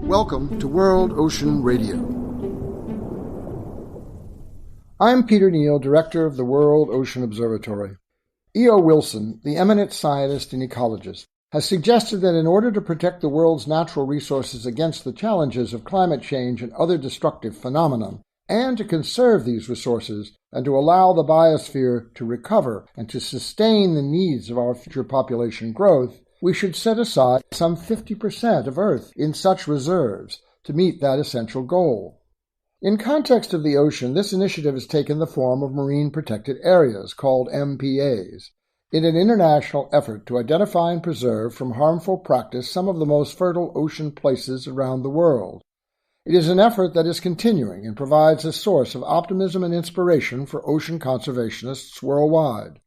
Welcome to World Ocean Radio. I'm Peter Neal, Director of the World Ocean Observatory. E.O. Wilson, the eminent scientist and ecologist, has suggested that in order to protect the world's natural resources against the challenges of climate change and other destructive phenomena, and to conserve these resources and to allow the biosphere to recover and to sustain the needs of our future population growth, we should set aside some 50% of Earth in such reserves to meet that essential goal. In context of the ocean, this initiative has taken the form of marine protected areas, called MPAs, in an international effort to identify and preserve from harmful practice some of the most fertile ocean places around the world. It is an effort that is continuing and provides a source of optimism and inspiration for ocean conservationists worldwide.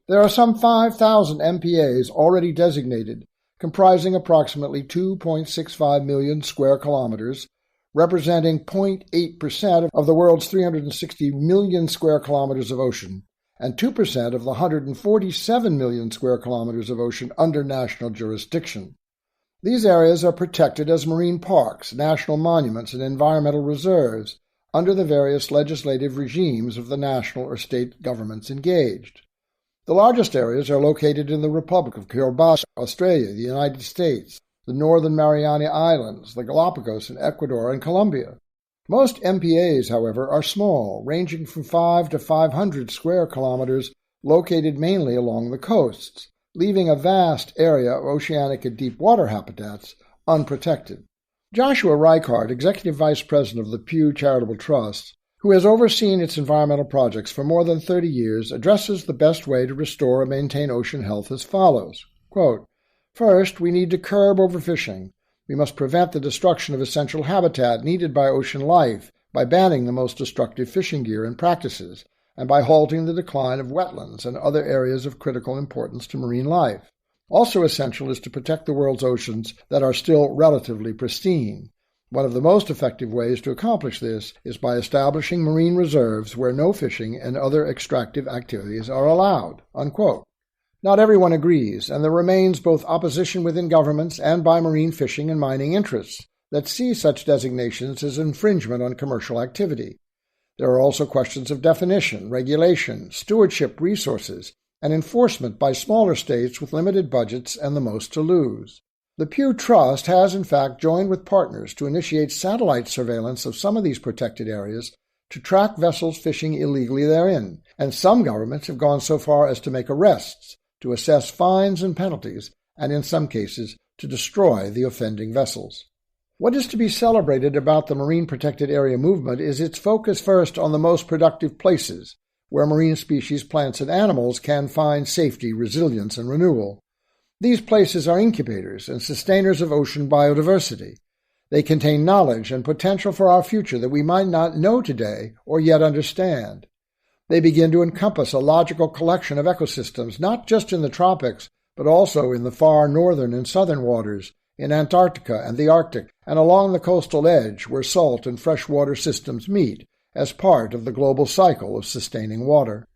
There are some 5,000 MPAs already designated, comprising approximately 2.65 million square kilometers, representing 0.8% of the world's 360 million square kilometers of ocean, and 2% of the 147 million square kilometers of ocean under national jurisdiction. These areas are protected as marine parks, national monuments, and environmental reserves under the various legislative regimes of the national or state governments engaged. The largest areas are located in the Republic of Kiribati, Australia, the United States, the Northern Mariana Islands, the Galapagos, and Ecuador and Colombia. Most MPAs, however, are small, ranging from 5 to 500 square kilometers, located mainly along the coasts, leaving a vast area of oceanic and deep water habitats unprotected. Joshua Reichart, Executive Vice President of the Pew Charitable Trust, who has overseen its environmental projects for more than 30 years, addresses the best way to restore and maintain ocean health as follows. Quote, "First, we need to curb overfishing. We must prevent the destruction of essential habitat needed by ocean life by banning the most destructive fishing gear and practices, and by halting the decline of wetlands and other areas of critical importance to marine life. Also essential is to protect the world's oceans that are still relatively pristine. One of the most effective ways to accomplish this is by establishing marine reserves where no fishing and other extractive activities are allowed." Unquote. Not everyone agrees, and there remains both opposition within governments and by marine fishing and mining interests that see such designations as infringement on commercial activity. There are also questions of definition, regulation, stewardship, resources, and enforcement by smaller states with limited budgets and the most to lose. The Pew Trust has, in fact, joined with partners to initiate satellite surveillance of some of these protected areas to track vessels fishing illegally therein, and some governments have gone so far as to make arrests, to assess fines and penalties, and in some cases to destroy the offending vessels. What is to be celebrated about the Marine Protected Area movement is its focus first on the most productive places, where marine species, plants, and animals can find safety, resilience, and renewal. These places are incubators and sustainers of ocean biodiversity. They contain knowledge and potential for our future that we might not know today or yet understand. They begin to encompass a logical collection of ecosystems, not just in the tropics, but also in the far northern and southern waters, in Antarctica and the Arctic, and along the coastal edge where salt and freshwater systems meet as part of the global cycle of sustaining water.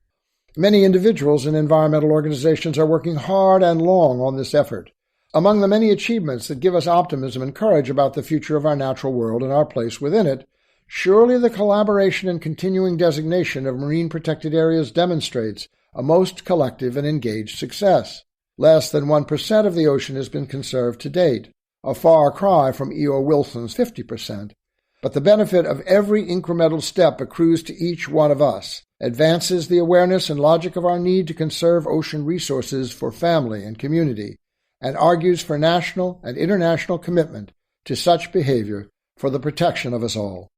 Many individuals and environmental organizations are working hard and long on this effort. Among the many achievements that give us optimism and courage about the future of our natural world and our place within it, surely the collaboration and continuing designation of marine protected areas demonstrates a most collective and engaged success. Less than 1% of the ocean has been conserved to date, a far cry from E.O. Wilson's 50%. But the benefit of every incremental step accrues to each one of us, advances the awareness and logic of our need to conserve ocean resources for family and community, and argues for national and international commitment to such behavior for the protection of us all.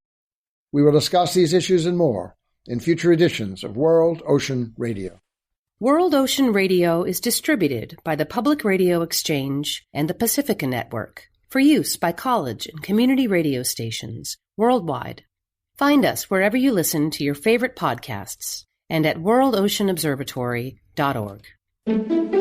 We will discuss these issues and more in future editions of World Ocean Radio. World Ocean Radio is distributed by the Public Radio Exchange and the Pacifica Network for use by college and community radio stations worldwide. Find us wherever you listen to your favorite podcasts and at worldoceanobservatory.org.